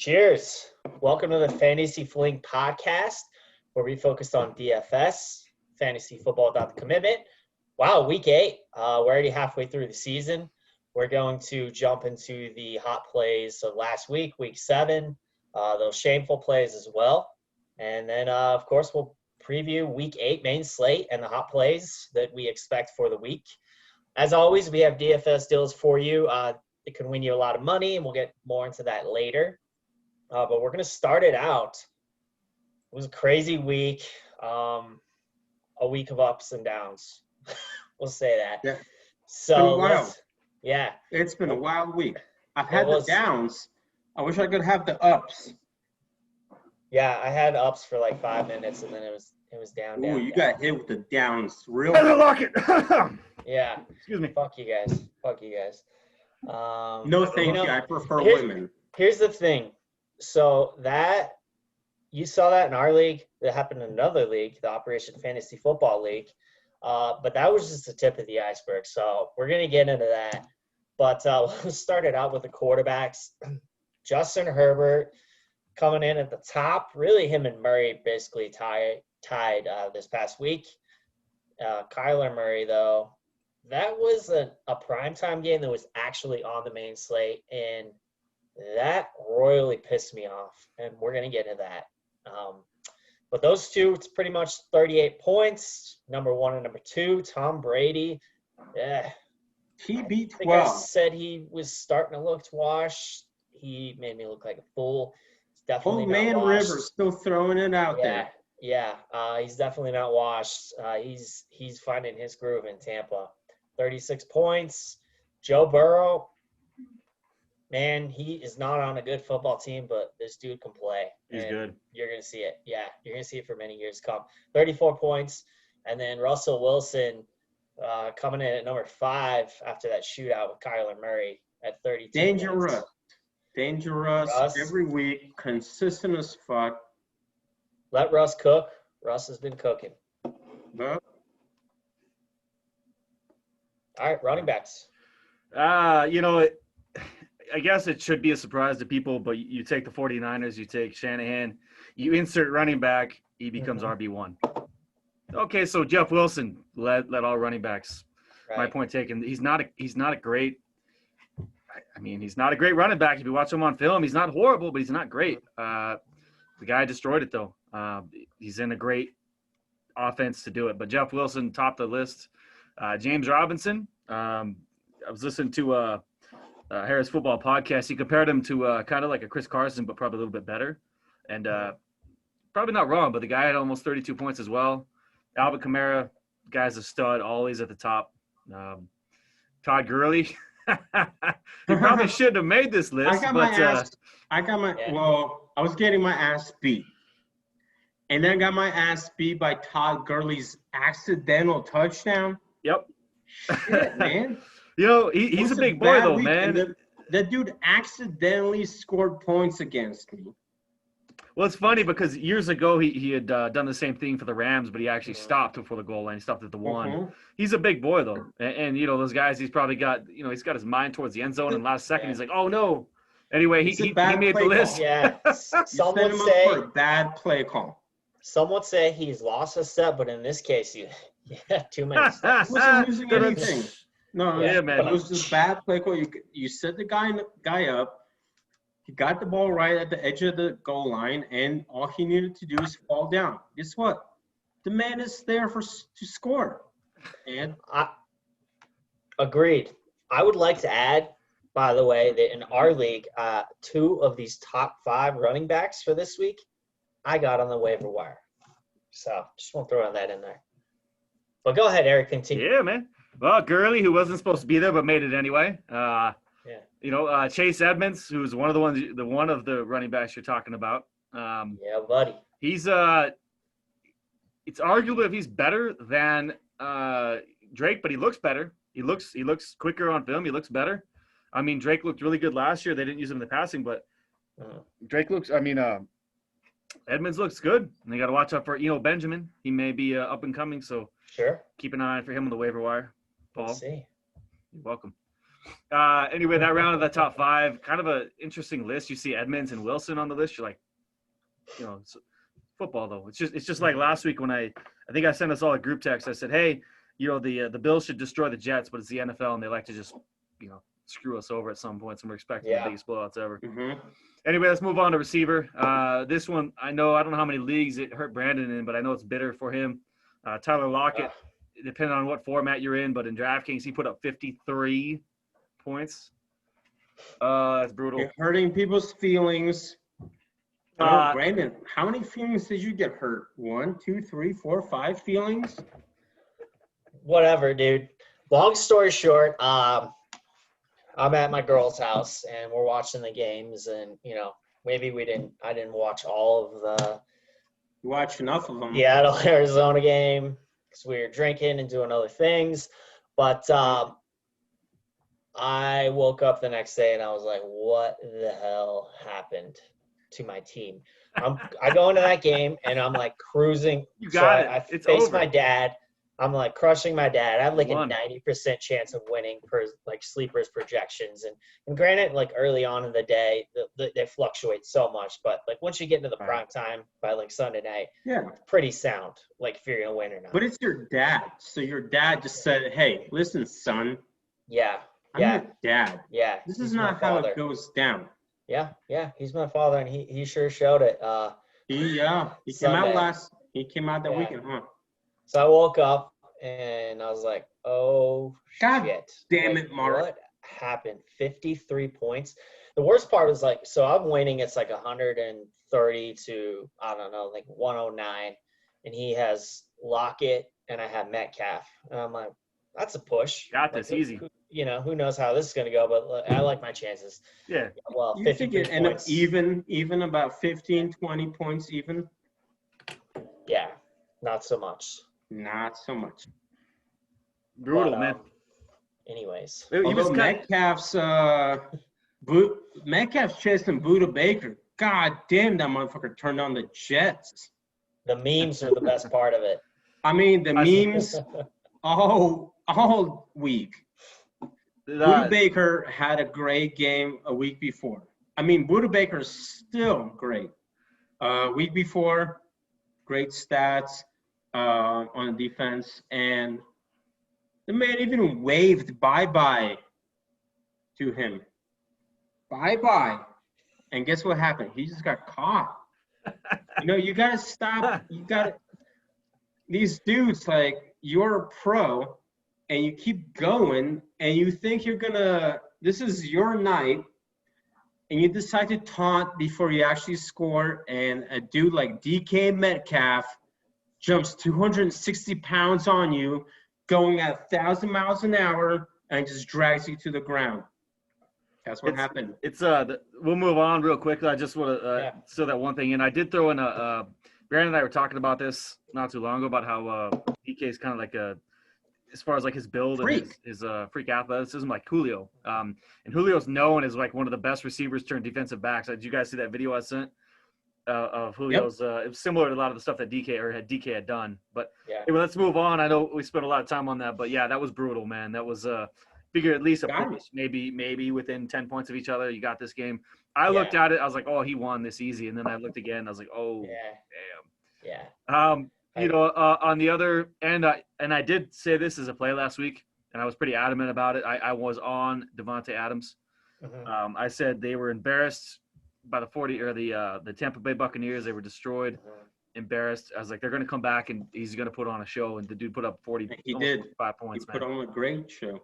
Cheers. Welcome to the Fantasy Fling podcast, where we focus on DFS, fantasy football without the commitment. Wow, week 8. We're already halfway through the season. We're going to jump into the hot plays of last week, week 7, those shameful plays as well. And then, of course, we'll preview week 8 main slate and the hot plays that we expect for the week. As always, we have DFS deals for you. It can win you a lot of money, and we'll get more into that later. But we're going to start it out. It was a crazy week, a week of ups and downs. We'll say that. Yeah. So, It's been a wild week. I've had the downs. I wish I could have the ups. Yeah, I had ups for like 5 minutes, and then it was down. Ooh, you got hit with the downs. Real. Lock it. Yeah. Excuse me. Fuck you guys. No, thank you. I prefer women. Here's the thing. So you saw that in our league. That happened in another league, the Operation Fantasy Football League. But that was just the tip of the iceberg. So we're going to get into that. But let's start it out with the quarterbacks. Justin Herbert coming in at the top. Really, him and Murray basically tied this past week. Kyler Murray, though, that was a primetime game that was actually on the main slate. And that royally pissed me off, and we're going to get into that. But those two, it's pretty much 38 points, number 1 and number 2. Tom Brady, TB12. I said he was starting to look washed. He made me look like a fool. He's definitely not Man washed. Rivers still throwing it out there. Yeah, he's definitely not washed. He's finding his groove in Tampa. 36 points. Joe Burrow, man, he is not on a good football team, but this dude can play. He's good. You're going to see it. Yeah, you're going to see it for many years to come. 34 points. And then Russell Wilson coming in at number 5 after that shootout with Kyler Murray at 32 points. Dangerous every week, consistent as fuck. Let Russ cook. Russ has been cooking. Huh? All right, running backs. I guess it should be a surprise to people, but you take the 49ers, you take Shanahan, you insert running back, he becomes RB1. Okay, so Jeff Wilson led all running backs. Right. My point taken. He's not a great running back. If you watch him on film, he's not horrible, but he's not great. The guy destroyed it though. He's in a great offense to do it. But Jeff Wilson topped the list. James Robinson. I was listening to Harris Football Podcast. He compared him to kind of like a Chris Carson, but probably a little bit better. And probably not wrong, but the guy had almost 32 points as well. Alvin Kamara, guy's a stud, always at the top. Todd Gurley. He probably shouldn't have made this list. I was getting my ass beat. And then I got my ass beat by Todd Gurley's accidental touchdown. Yep. Shit, man. He's a big boy, though, man. That dude accidentally scored points against me. Well, it's funny because years ago he had done the same thing for the Rams, but he actually stopped before the goal line. He stopped at the 1. He's a big boy, though. And those guys, he's probably got, he's got his mind towards the end zone. And last second, he's like, oh, no. Anyway, he made the list. Yeah. Some would say for a bad play call. Some would say he's lost a step, but in this case, you had too many steps. He wasn't losing anything. No, man. It was just bad play call. You set the guy up. He got the ball right at the edge of the goal line, and all he needed to do is fall down. Guess what? The man is there to score. And Agreed. I would like to add, by the way, that in our league, 2 of these top 5 running backs for this week, I got on the waiver wire. So just want to throw that in there. But go ahead, Eric. Continue. Yeah, man. Well, Gurley, who wasn't supposed to be there but made it anyway. Chase Edmonds, who's one of the running backs you're talking about. Yeah, buddy. He's it's arguable if he's better than Drake, but he looks better. He looks quicker on film. He looks better. I mean, Drake looked really good last year. They didn't use him in the passing, but Edmonds looks good. And they got to watch out for Benjamin. He may be up and coming, so sure. Keep an eye for him on the waiver wire. Paul, Let's see. You're welcome. Anyway, that round of the top 5, kind of an interesting list. You see Edmonds and Wilson on the list. You're like, it's football though. It's just like last week when I think I sent us all a group text. I said, hey, the Bills should destroy the Jets, but it's the NFL and they like to just screw us over at some points, and we're expecting the biggest blowouts ever. Mm-hmm. Anyway, let's move on to receiver. This one, I don't know how many leagues it hurt Brandon in, but I know it's bitter for him. Tyler Lockett, depending on what format you're in, but in DraftKings, he put up 53 points. That's brutal. You're hurting people's feelings. Brandon, how many feelings did you get hurt? 1, 2, 3, 4, 5 feelings? Whatever, dude. Long story short, I'm at my girl's house and we're watching the games, and maybe I didn't watch all of the. You watched enough of them. Seattle Arizona game because we were drinking and doing other things, but I woke up the next day and I was like, "What the hell happened to my team?" I go into that game and I'm like cruising. You got it. I It's face over. my dad. I'm like crushing my dad. I have like Won. a 90% chance of winning per like sleepers projections. And granted, like early on in the day, they fluctuate so much. But like once you get into the prime time by like Sunday night, pretty sound. Like if you're gonna win or not. But it's your dad. So your dad just said, "Hey, listen, son. Yeah. I'm your dad. Yeah. This is not how it goes down." Yeah. He's my father, and he sure showed it. He came Sunday. out He came out that weekend, huh? So I woke up and I was like, "Oh God shit! damn Like, it, Mark! What happened? 53 points." The worst part was like, so I'm winning. It's like 130 to I don't know, like 109, and he has Lockett and I have Metcalf, and I'm like, "That's a push. Got this, easy." Who knows how this is gonna go, but I like my chances. Yeah. Well, You 53 think it end up points. even about 15, 20 points even? Yeah, not so much. Not so much. Brutal, But, man. Anyways, He was Although Metcalf's chasing Buda Baker. God damn, that motherfucker turned on the Jets. the memes are the best part of it. I mean, the memes all week. Buda Baker had a great game a week before. I mean, Buda Baker's still great. Week before, great stats on defense, and the man even waved bye-bye to him. Bye-bye. And guess what happened? He just got caught. You got to stop. These dudes, like, you're a pro, and you keep going, and you think this is your night, and you decide to taunt before you actually score, and a dude like DK Metcalf jumps 260 pounds on you, going at 1,000 miles an hour, and just drags you to the ground. That's what happened. We'll move on real quick. I just want to throw that one thing in. I did throw in Brandon and I were talking about this not too long ago about how DK is kind of like as far as like his build and his freak athleticism, like Julio. And Julio's known as like one of the best receivers turned defensive backs. Did you guys see that video I sent of Julio's? It was similar to a lot of the stuff that DK had done. But anyway, let's move on. I know we spent a lot of time on that, but yeah, that was brutal, man. That was figure at least a push, maybe within 10 points of each other. You got this game. I looked at it. I was like, oh, he won this easy. And then I looked again. I was like, oh, damn. Yeah. On the other end, and I did say this as a play last week, and I was pretty adamant about it. I was on Devontae Adams. Mm-hmm. I said they were embarrassed by the Tampa Bay Buccaneers. They were destroyed, embarrassed. I was like, they're going to come back, and he's going to put on a show. And the dude put up 5 points. He put on a great show.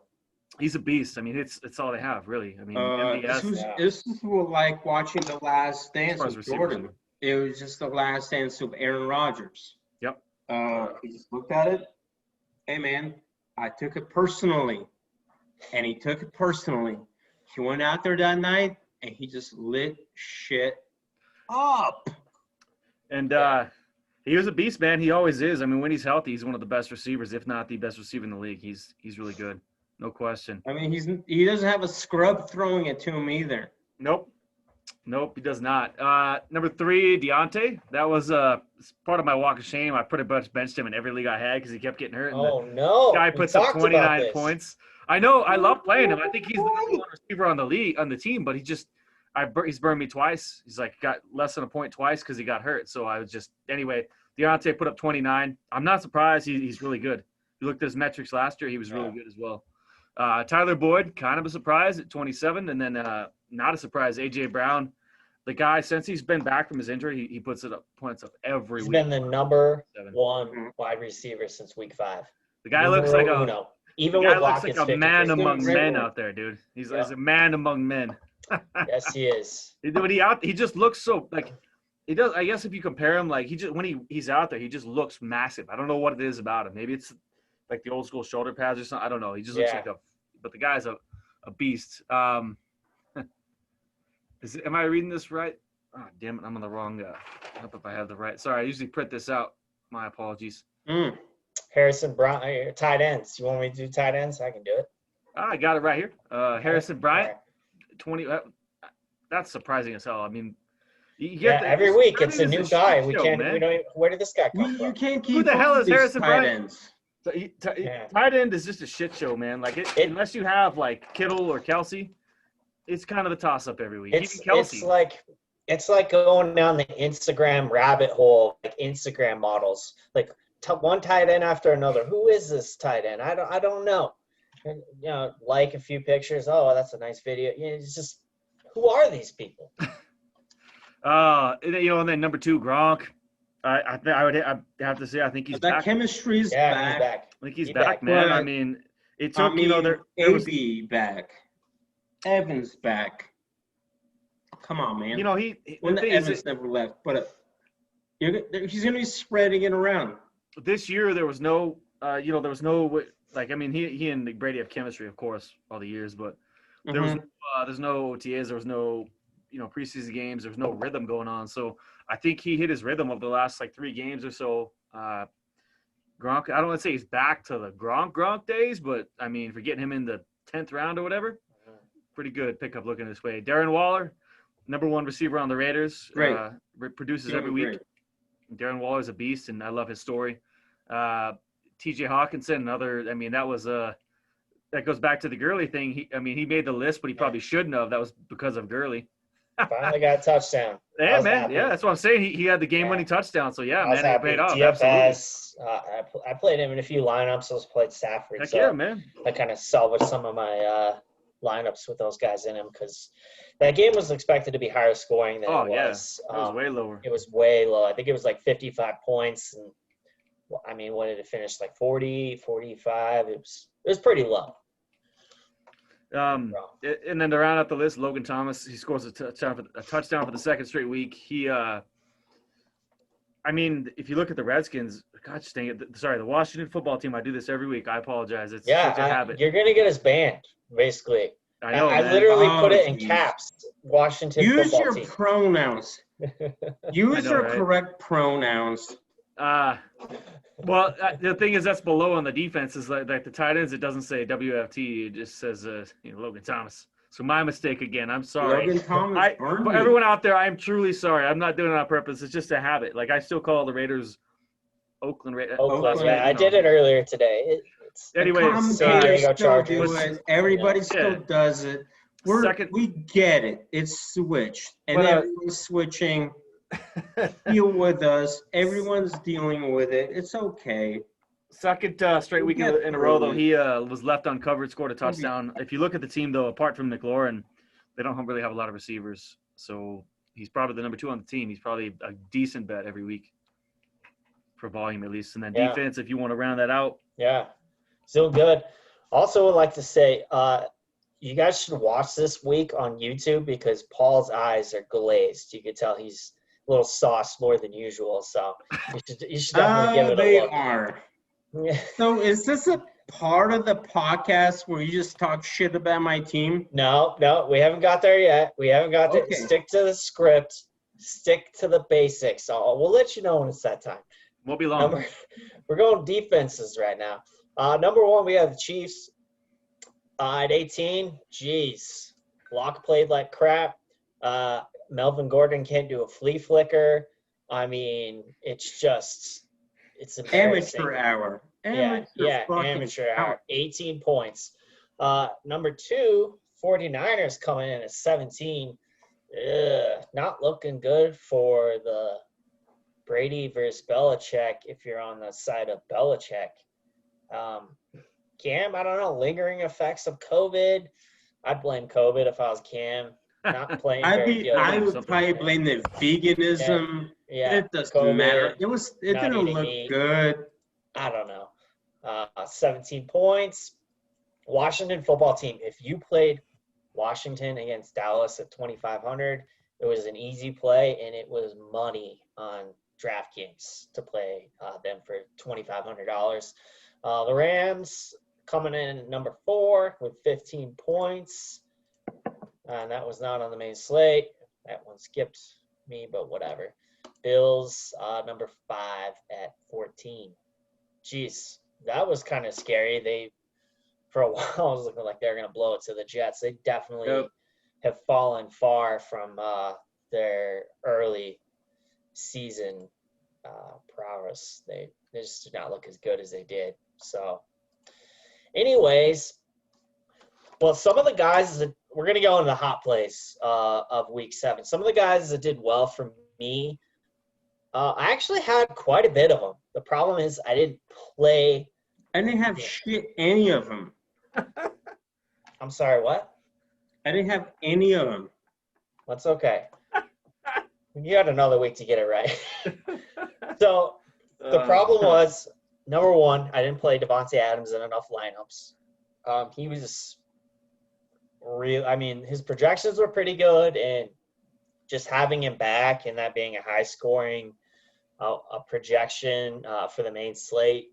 He's a beast. I mean, it's all they have, really. I mean, MVS, this was like watching The Last Dance of Jordan. It was just the last dance of Aaron Rodgers. Yep. He just looked at it. Hey, man, I took it personally. And he took it personally. He went out there that night, and he just lit shit up. And he was a beast, man. He always is. I mean, when he's healthy, he's one of the best receivers, if not the best receiver in the league. He's really good. No question. I mean, he doesn't have a scrub throwing it to him either. Nope. Nope, he does not. Number 3, Deontay. That was part of my walk of shame. I pretty much benched him in every league I had because he kept getting hurt. And Oh no! guy We puts up talked about 29 this. points. I know. I love playing him. I think he's the number 1 receiver on the team. But he's burned me twice. He's like got less than a point twice because he got hurt. So I was just anyway. Deontay put up 29. I'm not surprised. He's really good. You looked at his metrics last year. He was really good as well. Tyler Boyd, kind of a surprise at 27, and then not a surprise. AJ Brown, the guy since he's been back from his injury, he puts points up every week. He's been the number 1 wide receiver since week 5. The guy looks like a man among men out there, dude. He's a man among men. Yes, he is. He just looks so like he does. I guess if you compare him, like when he's out there, he just looks massive. I don't know what it is about him. Maybe it's like the old school shoulder pads or something. I don't know. He just looks like but the guy's a beast. Am I reading this right? Oh, damn it. I'm on the wrong. I hope if I have the right. Sorry, I usually print this out. My apologies. Harrison Brown, tight ends. You want me to do tight ends? I can do it. I got it right here. Harrison Bryant, 20. That's surprising as hell. I mean, every week it's a new guy. We don't. Where did this guy come from? You can't keep. Who the hell is Harrison tight Bryant? ends? Tight end is just a shit show, man. Like unless you have like Kittle or Kelsey, it's kind of a toss up every week. It's like going down the Instagram rabbit hole, like Instagram models, like one tight end after another. Who is this tight end? I don't know. Like a few pictures. Oh, that's a nice video. It's just, who are these people? And then number 2, Gronk. I would have to say I think he's back. Chemistry is back. He's back. I think he's back, man. I mean, it took there was back, Evans back. Come on, man. Evans never left, but he's going to be spreading it around. This year there was no, there was no like. I mean, he and Brady have chemistry, of course, all the years, but there was there's no OTAs, there was no preseason games, there was no rhythm going on. So I think he hit his rhythm of the last 3 games or so. Gronk, I don't want to say he's back to the Gronk days, but I mean, for getting him in the 10th round or whatever, pretty good pickup looking this way. Darren Waller, number 1 receiver on the Raiders, produces every week. Darren Waller's a beast, and I love his story. T.J. Hawkinson, another. I mean, that was that goes back to the Gurley thing. He made the list, but he probably shouldn't have. That was because of Gurley. Finally got a touchdown. Yeah, man. Happy. Yeah, that's what I'm saying. He had the game-winning touchdown. So yeah, man, it paid off. DFS. I played him in a few lineups. I also played Stafford. Heck yeah, man. I kind of salvaged some of my lineups with those guys in them because that game was expected to be higher scoring than it was. It was way lower. It was way low. I think it was 55 points, and I mean, what did it finish? 40, 45. It was pretty low. And then to round out the list, Logan Thomas, he scores a touchdown for the 2nd straight week. He, I mean, if you look at the Redskins, gosh dang it, the Washington football team, I do this every week. I apologize. It's such a habit. You're going to get us banned, basically. I know, I literally put it in caps, Washington football team. Use your pronouns. Use your correct pronouns. Well, the thing is, that's below on the defense is like the tight ends. It doesn't say WFT. It just says Logan Thomas. So my mistake again. I'm sorry. Logan Thomas. For everyone out there, I'm truly sorry. I'm not doing it on purpose. It's just a habit. Like I still call the Raiders Oakland Raiders. Yeah, I did it earlier today. Anyways, everybody still does it. We get it. It's switched, and everyone's switching. Deal with us. Everyone's dealing with it. It's okay. Second straight week in a row, though, he was left uncovered, scored a touchdown. If you look at the team, though, apart from McLaurin, they don't really have a lot of receivers. So he's probably the number 2 on the team. He's probably a decent bet every week for volume, at least. And then defense, if you want to round that out. Yeah, still good. Also would like to say, you guys should watch this week on YouTube because Paul's eyes are glazed. You could tell he's a little sauce more than usual, so you should definitely give it a look. They are. So is this a part of the podcast where you just talk shit about my team? No, we haven't got there yet. We haven't got there. Stick to the script. Stick to the basics. We'll let you know when it's that time. Won't be long. We're going defenses right now. Number 1, we have the Chiefs. At 18, geez. Locke played like crap. Melvin Gordon can't do a flea flicker. I mean, it's embarrassing. Amateur hour. Amateur hour. 18 points. Number 2, 49ers coming in at 17. Not looking good for the Brady versus Belichick if you're on the side of Belichick. Cam, I don't know, lingering effects of COVID. I'd blame COVID if I was Cam. Not playing very good. I would probably blame the veganism. Yeah. It doesn't COVID, matter. It didn't look meat. good. I don't know. 17 points. Washington football team. If you played Washington against Dallas at 2,500, it was an easy play, and it was money on DraftKings to play them for $2,500. The Rams coming in at number 4 with 15 points. And that was not on the main slate. That one skipped me, but whatever. Bills, number 5 at 14. Jeez, that was kind of scary. For a while, I was looking like they're going to blow it to the Jets. They definitely have fallen far from their early season prowess. They just did not look as good as they did. So, anyways, well, some of the guys that we're going to go into the hot place of week 7. Some of the guys that did well for me, I actually had quite a bit of them. The problem is I didn't play. I didn't have any of them. I'm sorry, what? I didn't have any of them. That's okay. You had another week to get it right. So the problem was, number 1, I didn't play Devontae Adams in enough lineups. He was his projections were pretty good, and just having him back and that being a high-scoring a projection for the main slate,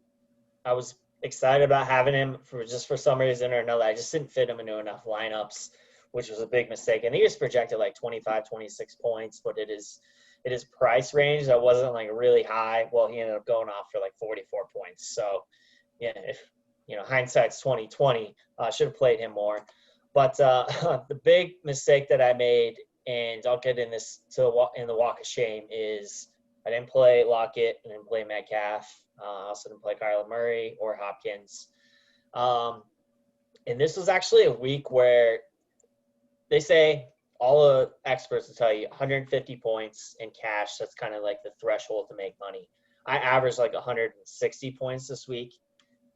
I was excited about having him for some reason or another. I just didn't fit him into enough lineups, which was a big mistake. And he was projected like 25, 26 points, but it is price range that wasn't like really high. Well, he ended up going off for like 44 points. So, yeah, hindsight's 20/20. Should have played him more. But the big mistake that I made, and I'll get in this in the walk of shame, is I didn't play Lockett, I didn't play Metcalf. I also didn't play Kyler Murray or Hopkins. And this was actually a week where they say, all the experts will tell you 150 points in cash. That's kind of like the threshold to make money. I averaged like 160 points this week,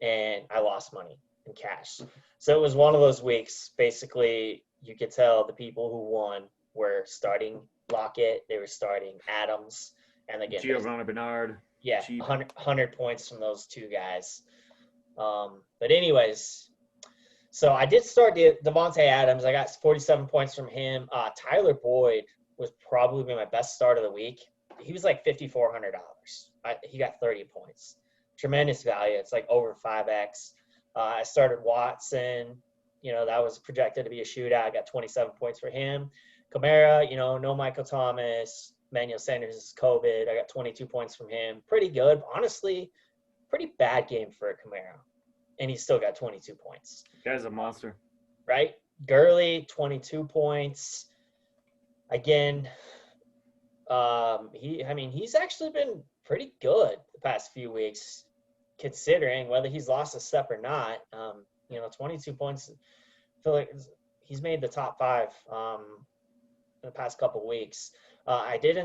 and I lost money in cash. So it was one of those weeks. Basically, you could tell the people who won were starting Lockett. They were starting Adams. And again, Giovanni Bernard. Yeah, 100 points from those two guys. But anyways, so I did start Devontae Adams. I got 47 points from him. Tyler Boyd was probably my best start of the week. He was like $5,400. He got 30 points. Tremendous value. It's like over 5x. I started Watson. That was projected to be a shootout. I got 27 points for him. Kamara, no Michael Thomas. Manuel Sanders is COVID. I got 22 points from him. Pretty good. Honestly, pretty bad game for Kamara. And he still got 22 points. Guy's a monster. Right? Gurley, 22 points. Again, he's actually been pretty good the past few weeks, considering whether he's lost a step or not. 22 points. I feel like he's made the top 5 in the past couple weeks. I did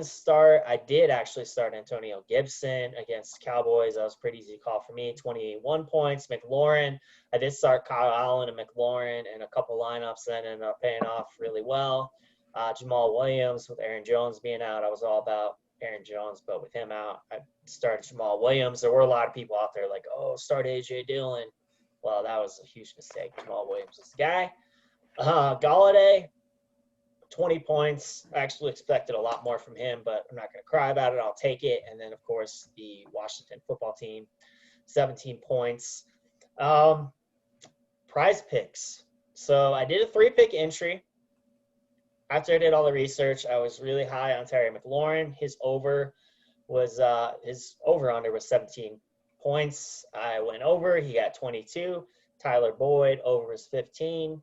actually start Antonio Gibson against Cowboys. That was a pretty easy call for me. 21 points. McLaurin. I did start Kyle Allen and McLaurin in a couple lineups that ended up paying off really well. Jamal Williams with Aaron Jones being out. I was all about Aaron Jones, but with him out, I started Jamal Williams. There were a lot of people out there like, oh, start A.J. Dillon. Well, that was a huge mistake. Jamal Williams was the guy. Galladay. 20 points. I actually expected a lot more from him, but I'm not going to cry about it. I'll take it. And then, of course, the Washington football team, 17 points. Prize picks. So I did a 3-pick entry. After I did all the research, I was really high on Terry McLaurin. His over-under was 17 points. I went over. He got 22. Tyler Boyd, over was 15.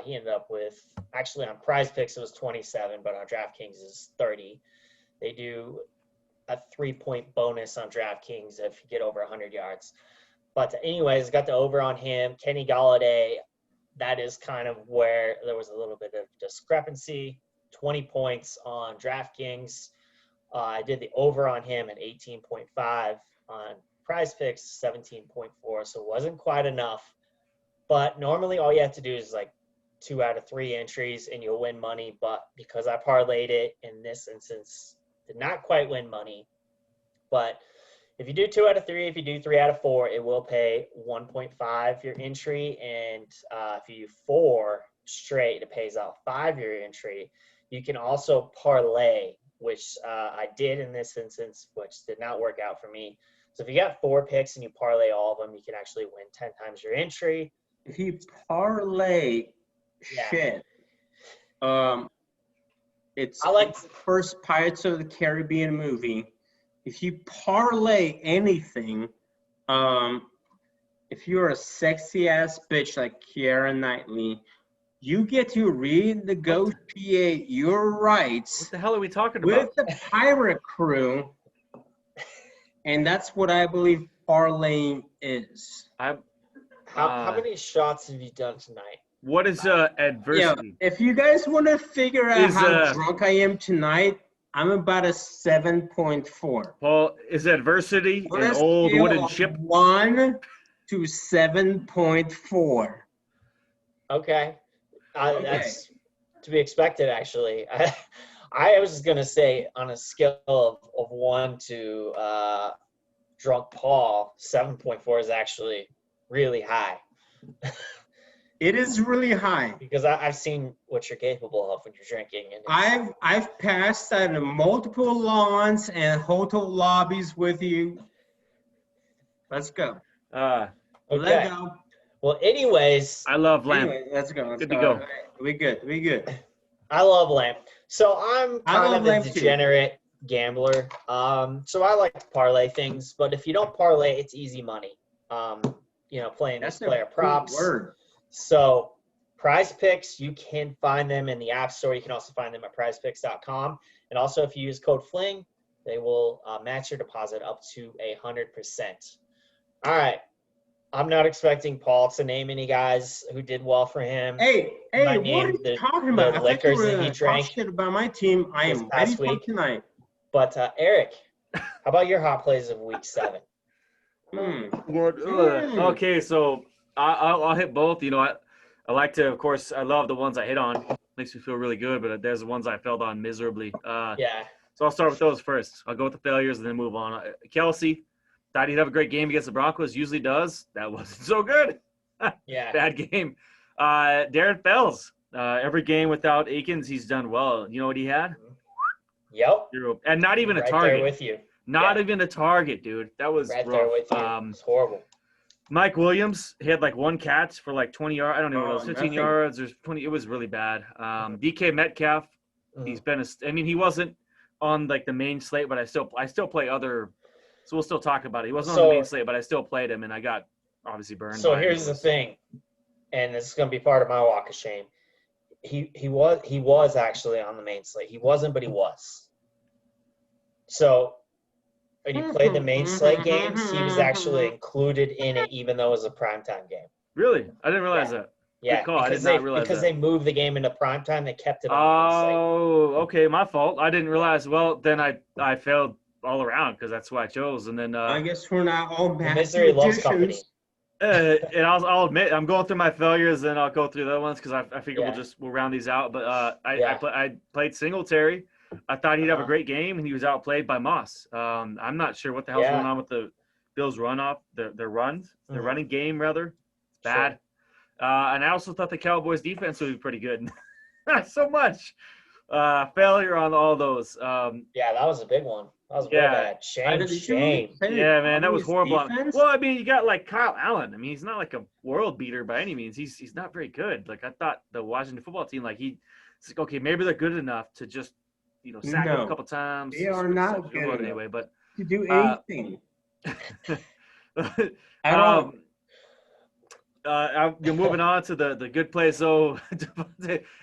He ended up with, actually on Prize Picks it was 27, but on DraftKings is 30. They do a 3-point bonus on DraftKings if you get over 100 yards. But anyways, got the over on him. Kenny Golladay, that is kind of where there was a little bit of discrepancy. 20 points on DraftKings. I did the over on him at 18.5. On Prize Picks, 17.4. So it wasn't quite enough. But normally all you have to do is like 2 out of 3 entries and you'll win money. But because I parlayed it in this instance, did not quite win money. But if you do 2 out of 3, if you do 3 out of 4, it will pay 1.5 your entry. And if you do 4 straight, it pays out 5 your entry. You can also parlay, which I did in this instance, which did not work out for me. So if you got 4 picks and you parlay all of them, you can actually win 10 times your entry. If you parlay shit, it's I like the first Pirates of the Caribbean movie. If you parlay anything, if you're a sexy ass bitch like Keira Knightley, you get to renegotiate your rights. What the hell are we talking about? With the pirate crew, and that's what I believe parlaying is. How many shots have you done tonight? What is adversity? Yeah, if you guys want to figure out Is, how drunk I am tonight, I'm about a 7.4. Paul, is adversity On an a old scale wooden of ship? 1 to 7.4. Okay. Okay. That's to be expected, actually. I was going to say on a scale of 1 to drunk Paul, 7.4 is actually really high. It is really high. Because I've seen what you're capable of when you're drinking. And I've passed out in multiple lawns and hotel lobbies with you. Let's go. Okay. Let's go. Well, anyways. I love lamp. Anyway, let's go. Let's Good go. to go. All right. We good. I love lamp. So I'm I kind love of a lamp too. degenerate gambler. So I like to parlay things, but if you don't parlay, it's easy money. Playing That's player a props. good word. So Prize Picks, you can find them in the App Store. You can also find them at prizepicks.com. And also if you use code FLING, they will match your deposit up to 100%. All right. I'm not expecting Paul to name any guys who did well for him. Hey, might what name are you the- talking the about? I thought you liquors were that he gonna talk drank shit about my team. I this am past ready for week. tonight. But Eric, how about your hot plays of week 7? Okay, so I'll hit both. I like to, of course, I love the ones I hit on. Makes me feel really good, but there's the ones I failed on miserably. Yeah. So I'll start with those first. I'll go with the failures and then move on. Kelsey, thought he'd have a great game against the Broncos. Usually does. That wasn't so good. Yeah. Bad game. Darren Fells, every game without Akins, he's done well. You know what he had? Yep. 0. And not even a Right target. there with you. Not even a target, dude. That was Right rough. there with you. It's horrible. Mike Williams, he had like 1 catch for like 20 yards. I don't know what it was, 15 nothing. yards or 20. It was really bad. DK Metcalf, he's been he wasn't on like the main slate, but I still play other. So we'll still talk about it. He wasn't on the main slate, but I still played him, and I got obviously burned. So here's the thing, and this is going to be part of my walk of shame. He was actually on the main slate. He wasn't, but he was. So when you played the main slate games, he was actually included in it, even though it was a primetime game. Really? I didn't realize that. Yeah, Good call. I did not realize because that. they moved the game into primetime, they kept it on the main slate. Oh, okay, my fault. I didn't realize. Well, then I failed all around because that's who I chose, and then I guess we're not all bad. Misery loves company. And I'll admit I'm going through my failures, and I'll go through the other ones because I figure Yeah. we'll round these out. But I played Singletary. I thought he'd have a great game, and he was outplayed by Moss. I'm not sure what the hell's going on with the Bills' their running game rather. It's bad. Sure. And I also thought the Cowboys' defense would be pretty good. Not so much. Failure on all those. Yeah, that was a big one. That was real bad. Shame. Yeah, man, that was horrible. Well, I mean, you got like Kyle Allen. I mean, he's not like a world beater by any means. He's not very good. Like I thought the Washington football team, like it's like, okay, maybe they're good enough to just sack him a couple times. They are not good enough anyway, but to do anything. You're moving on to the good play. So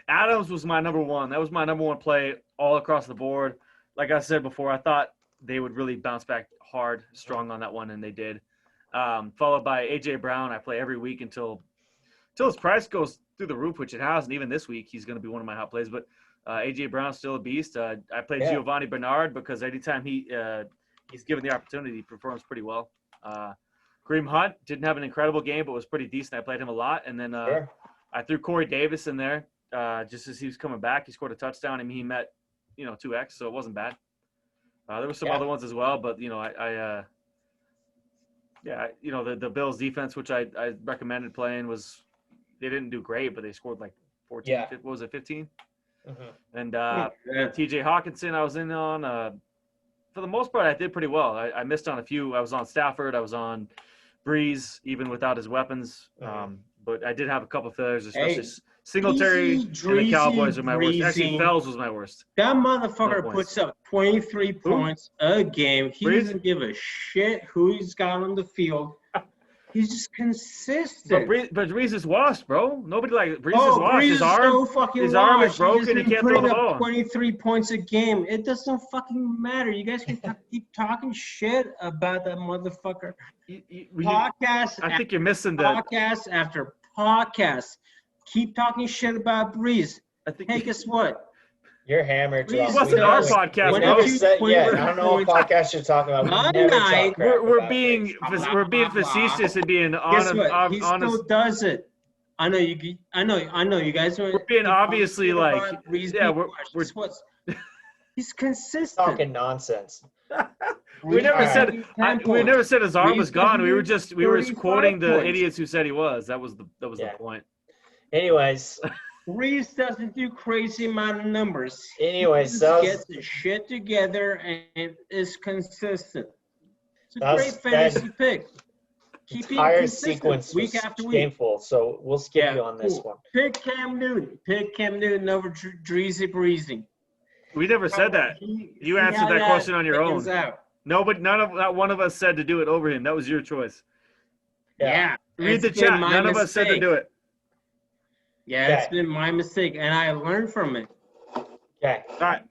Adams was my number one. That was my number one play all across the board. Like I said before, I thought they would really bounce back hard, strong on that one, and they did. Followed by A.J. Brown. I play every week until his price goes through the roof, which it has, and even this week he's going to be one of my hot plays. But A.J. Brown's still a beast. I played Giovanni Bernard because anytime he's given the opportunity, he performs pretty well. Kareem Hunt didn't have an incredible game, but was pretty decent. I played him a lot. And then I threw Corey Davis in there just as he was coming back. He scored a touchdown. I mean, he met, 2X, so it wasn't bad. There were some other ones as well, but, the Bills defense, which I recommended playing, they didn't do great, but they scored like 14. Yeah. What was it, 15? Mm-hmm. And TJ Hawkinson I was in on. For the most part, I did pretty well. I missed on a few. I was on Stafford. I was on Breeze, even without his weapons. But I did have a couple of failures, especially Singletary and the Cowboys are my worst. Actually, Fells was my worst. That motherfucker puts up 23 points a game. He doesn't give a shit who he's got on the field. He's just consistent. But Breeze is washed, bro. Nobody Breeze is washed. Breeze his arm is broken. He can't throw the ball. 23 points a game. It doesn't fucking matter. You guys can keep talking shit about that motherfucker. I think you're missing that. Podcast after podcast. Keep talking shit about Breeze. Hey, guess what? You're hammered. It wasn't our podcast, bro. I don't know what podcast you're talking about. We're being facetious and being honest. He still does it. I know you guys are. We're being obviously he's consistent. Talking nonsense. We never said his arm was gone. We were quoting the idiots who said he was. That was the point. Anyways. Reese doesn't do crazy amount of numbers. Anyways, gets the shit together and is consistent. It's a great fantasy pick. Keep entire sequence week after week. Shameful, so we'll skip you on this one. Pick Cam Newton over Dreezy Breezy. We never said that. You answered that question on your own. Not one of us said to do it over him. That was your choice. Yeah. Read the chat. None of us said to do it. Yeah, it's been my mistake, and I learned from it. Okay. All right.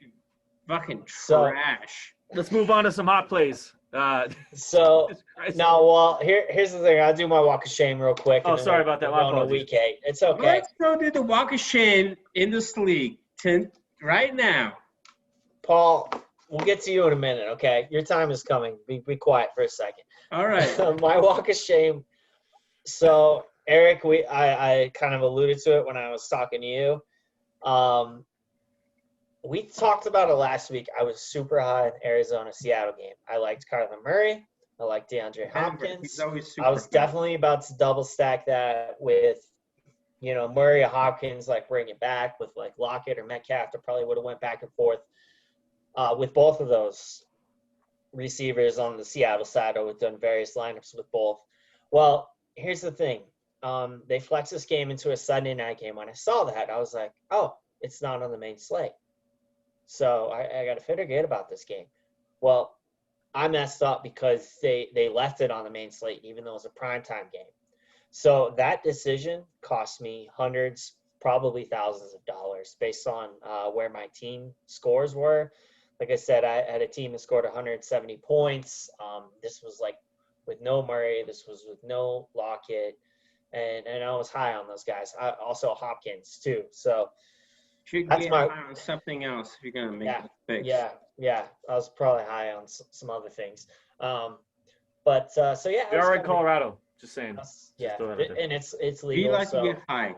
Fucking trash. Let's move on to some hot plays. Here's the thing. I'll do my walk of shame real quick. Oh, sorry about that. My apologies. Week 8. It's okay. Let's go do the walk of shame in this league right now. Paul, we'll get to you in a minute, okay? Your time is coming. Be quiet for a second. All right. My walk of shame. So, Eric, I kind of alluded to it when I was talking to you. We talked about it last week. I was super high in the Arizona-Seattle game. I liked Kyler Murray. I liked DeAndre Hopkins. I was definitely about to double stack that with, Murray or Hopkins, bring it back with Lockett or Metcalf. I probably would have went back and forth with both of those receivers on the Seattle side. I would have done various lineups with both. Well, here's the thing. They flexed this game into a Sunday night game. When I saw that, I was like, oh, it's not on the main slate. So I got to feel good about this game. Well, I messed up because they left it on the main slate, even though it was a primetime game. So that decision cost me hundreds, probably thousands of dollars based on where my team scores were. Like I said, I had a team that scored 170 points. This was with no Murray. This was with no Lockett. And I was high on those guys. Also Hopkins too. So that's high on something else if you're gonna make a fix. Yeah. I was probably high on some other things. We are in Colorado. Just saying. And it's legal. We like to get high.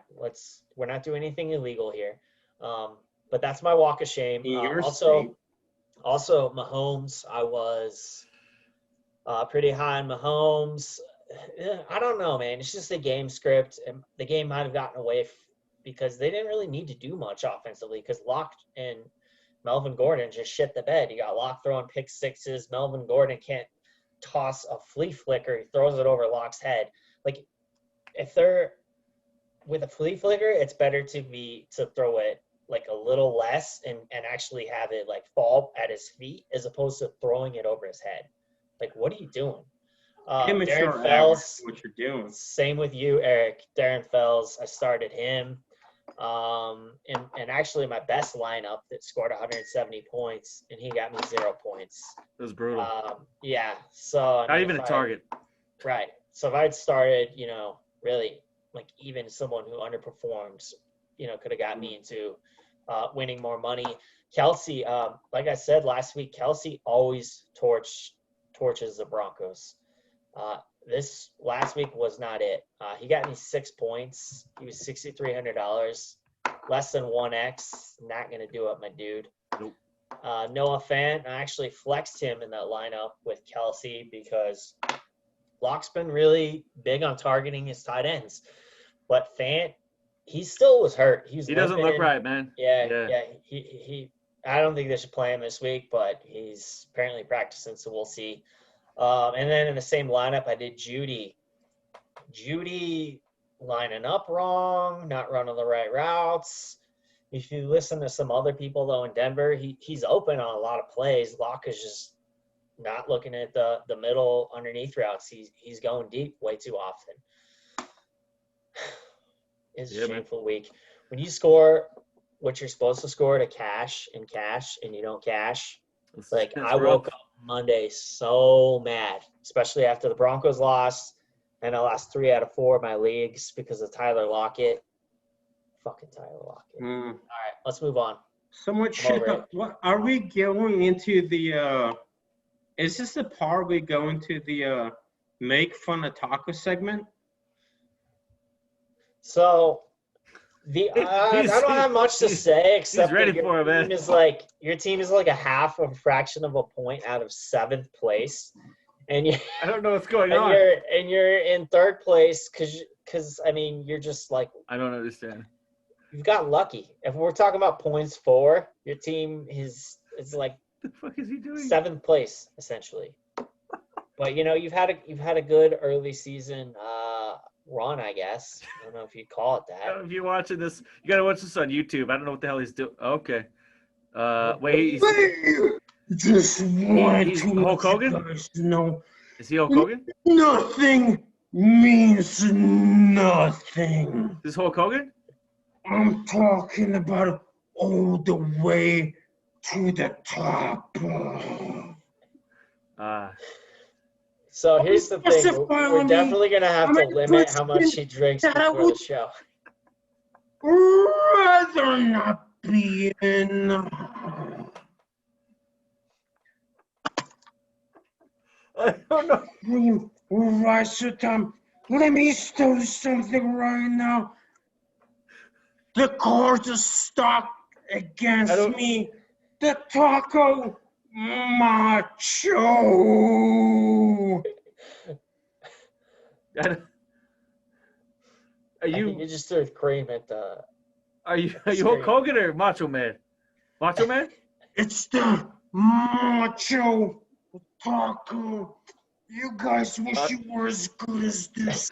We're not doing anything illegal here. But that's my walk of shame. Also Mahomes. I was pretty high on Mahomes. I don't know, man. It's just a game script, and the game might have gotten away because they didn't really need to do much offensively because Locke and Melvin Gordon just shit the bed. You got Locke throwing pick sixes. Melvin Gordon can't toss a flea flicker. He throws it over Locke's head. If they're with a flea flicker, it's better to throw it a little less and actually have it fall at his feet as opposed to throwing it over his head. What are you doing? Immature Darren average, Fells, what you're doing. same with you, Eric. Darren Fells, I started him. And actually my best lineup that scored 170 points, and he got me 0 points. It was brutal. Yeah. So I Not mean, even a target. Right. So if I'd started, really like even someone who underperforms, could have got me into winning more money. Kelsey, like I said last week, Kelsey always torches the Broncos. This last week was not it. He got me 6 points. He was $6,300, less than 1x. Not gonna do it, my dude. Nope. Noah Fant, I actually flexed him in that lineup with Kelsey because Locke's been really big on targeting his tight ends, but Fant, he still was hurt. He doesn't look right, man. Yeah. He. I don't think they should play him this week, but he's apparently practicing, so we'll see. And then in the same lineup, I did Judy. Judy lining up wrong, not running the right routes. If you listen to some other people, though, in Denver, he's open on a lot of plays. Locke is just not looking at the middle underneath routes. He's going deep way too often. It's a shameful week. When you score what you're supposed to score to cash, and you don't cash, I woke up Monday so mad, especially after the Broncos lost, and I lost 3 out of 4 of my leagues because of Tyler Lockett. Fucking Tyler Lockett. All right, let's move on. So much shit. What are we going into the? Is this the part we go into the make fun of taco segment? So I don't have much to say except ready that for it, man. Your team is like a half of a fraction of a point out of 7th place, and I don't know what's going on. You're in 3rd place because I mean you're just like, I don't understand. You've got lucky. If we're talking about points for your team, is like the fuck is he doing? 7th place essentially. But you've had a good early season run, I guess. I don't know if you'd call it that. If you're watching this, you gotta watch this on YouTube. I don't know what the hell he's doing. Okay. Wait. Just wanted he's to Hulk Hogan? know. Is he Hulk Hogan? Nothing means nothing. Is Hulk Hogan? I'm talking about all the way to the top. So here's the thing. We're definitely going to have to limit how much he drinks before the show. Rather not be in. I don't know. Right, so Tom, let me tell you something right now. The cards are stacked against me. The taco Macho. Are you just threw cream at the? Are you Hulk Hogan or Macho Man? Macho Man? It's the Macho taco. You guys wish you were as good as this.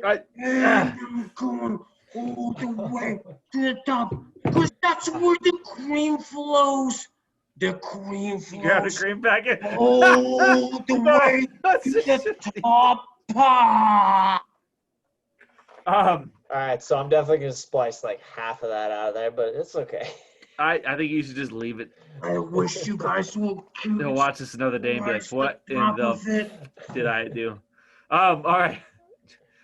And I'm going all the way to the top because that's where the cream flows. The cream flows. You got the cream packet? All the way to the top. All right, so I'm definitely going to splice like half of that out of there, but it's okay. I think you should just leave it. I wish you guys will. They'll watch this another day and be like, what in the did I do? All right.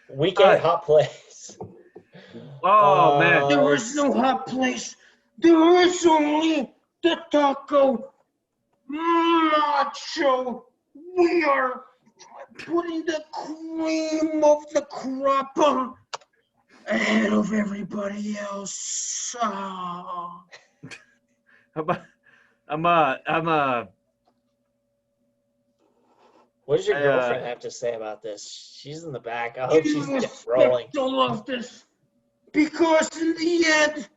Week 8 hot plays. Oh, man. There is no hot place. There is only the taco Macho. We are putting the cream of the crop ahead of everybody else. What does your girlfriend have to say about this? She's in the back. I hope she's rolling. I love this because in the end,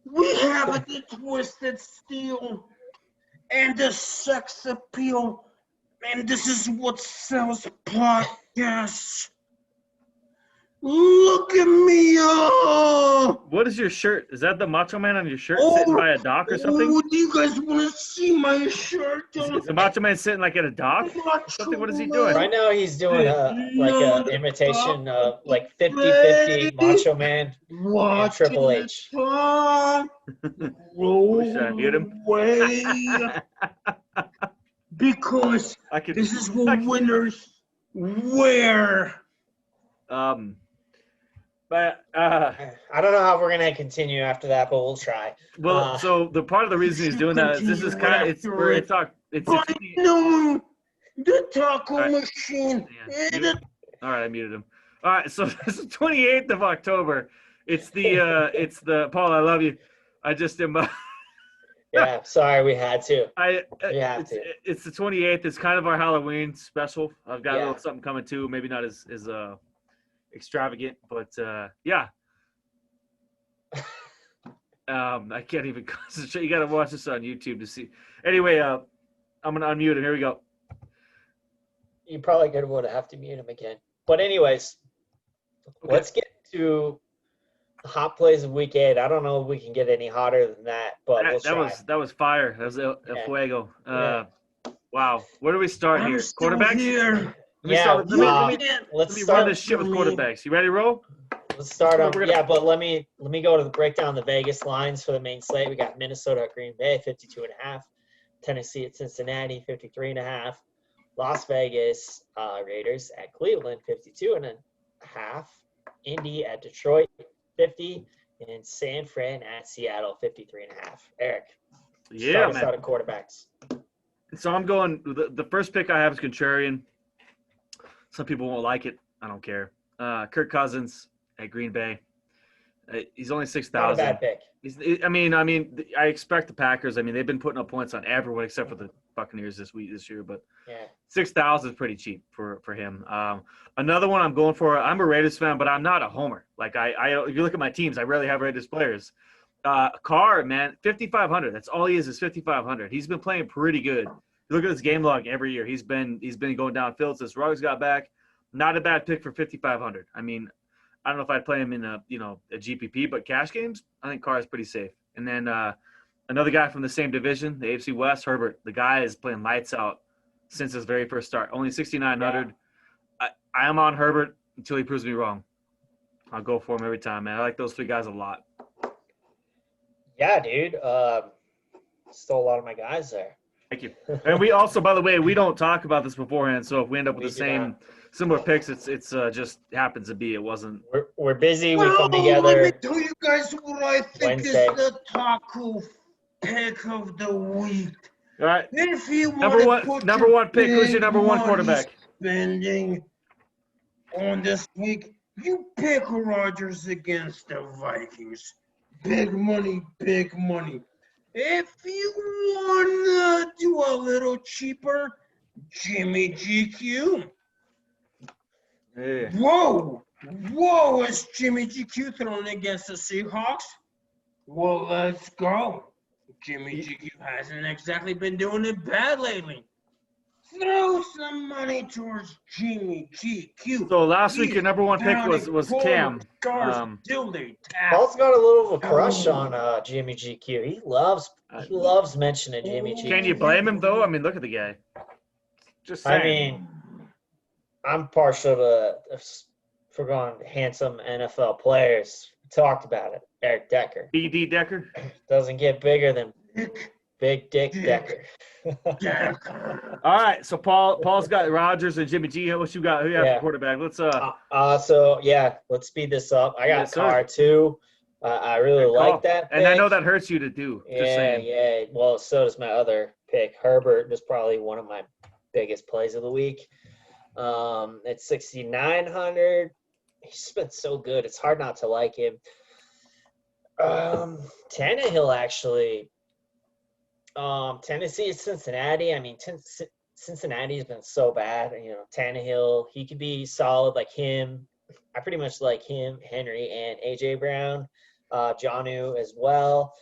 we have the twisted steel and the sex appeal, and this is what sells podcasts. Look at me, oh! What is your shirt? Is that the Macho Man on your shirt sitting by a dock or something? Oh, do you guys want to see my shirt? Is the Macho Man sitting like at a dock? Or something? What is he doing? Right now he's doing a imitation of like 50-50 Macho Man and Triple H. Wish I muted him. Because this is what winners wear. But I don't know how we're gonna continue after that, but we'll try. well, so the part of the reason he's doing that is this is kind of it's No, the taco machine. Yeah. All right, I muted him. All right, so this is 28th of October. It's the Paul. I love you. I just am. Yeah, sorry, we had to. It's the 28th. It's kind of our Halloween special. I've got a little something coming too. Maybe not as extravagant, but yeah. I can't even concentrate. You got to watch this on YouTube to see. Anyway, I'm gonna unmute him. Here we go. You probably gonna have to mute him again. But anyways, let's get to the hot plays of week 8. I don't know if we can get any hotter than that, but we'll try. That was fire. That was El Fuego. Wow. Where do we start here? Quarterbacks? Let's run start this shit with quarterbacks. You ready to roll? Let's start on but let me go to the breakdown the Vegas lines for the main slate. We got Minnesota at Green Bay 52.5, Tennessee at Cincinnati 53.5, Las Vegas Raiders at Cleveland 52.5, Indy at Detroit 50, and San Fran at Seattle 53.5. Eric, start us out at quarterbacks. So I'm going. The first pick I have is contrarian. Some people won't like it. I don't care. Kirk Cousins at Green Bay. He's only 6,000. Not a bad pick. I mean, I expect the Packers. I mean, they've been putting up points on everyone except for the Buccaneers this year. But 6,000 is pretty cheap for him. Another one I'm going for. I'm a Raiders fan, but I'm not a homer. Like I if you look at my teams, I rarely have Raiders players. Carr, man, 5,500. That's all he is 5,500. He's been playing pretty good. You look at his game log every year. He's been going downfield since Ruggs got back. Not a bad pick for 5,500. I mean, I don't know if I'd play him in a GPP, but cash games, I think Carr is pretty safe. And then another guy from the same division, the AFC West, Herbert. The guy is playing lights out since his very first start. Only 6,900. I am on Herbert until he proves me wrong. I'll go for him every time, man. I like those 3 guys a lot. Yeah, dude. Stole a lot of my guys there. Thank you. And we also, by the way, we don't talk about this beforehand. So if we end up with the same similar picks, it's just happens to be. It wasn't. We're busy. We come together. Let me tell you guys what I think Wednesday. is the taco pick of the week. All right. If you number one pick. Who's your number one quarterback? Spending on this week, you pick Rodgers against the Vikings. Big money, big money. If you want to do a little cheaper, Jimmy GQ. Yeah. Whoa, is Jimmy GQ thrown against the Seahawks? Well, let's go. Jimmy GQ hasn't exactly been doing it bad lately. Throw some money towards Jimmy GQ. So last week your number one pick was Cam. Paul's got a little of a crush on Jimmy GQ. He loves mentioning Jimmy GQ. Can you blame him though? I mean, look at the guy. Just saying. I mean, I'm partial to forgotten handsome NFL players. We talked about it. Eric Decker. BD Decker. Doesn't get bigger than Big Dick Decker. All right, so Paul's got Rodgers and Jimmy G. What you got? Who you have for quarterback? Let's let's speed this up. I got Carr too. I really like that pick. And I know that hurts you to do. Yeah. Well, so does my other pick. Herbert was probably one of my biggest plays of the week. At 6,900, he's been so good. It's hard not to like him. Tannehill actually. Tennessee is Cincinnati. I mean, Cincinnati's been so bad. You know, Tannehill, he could be solid like him. I pretty much like him, Henry, and A.J. Brown, Jonnu as well.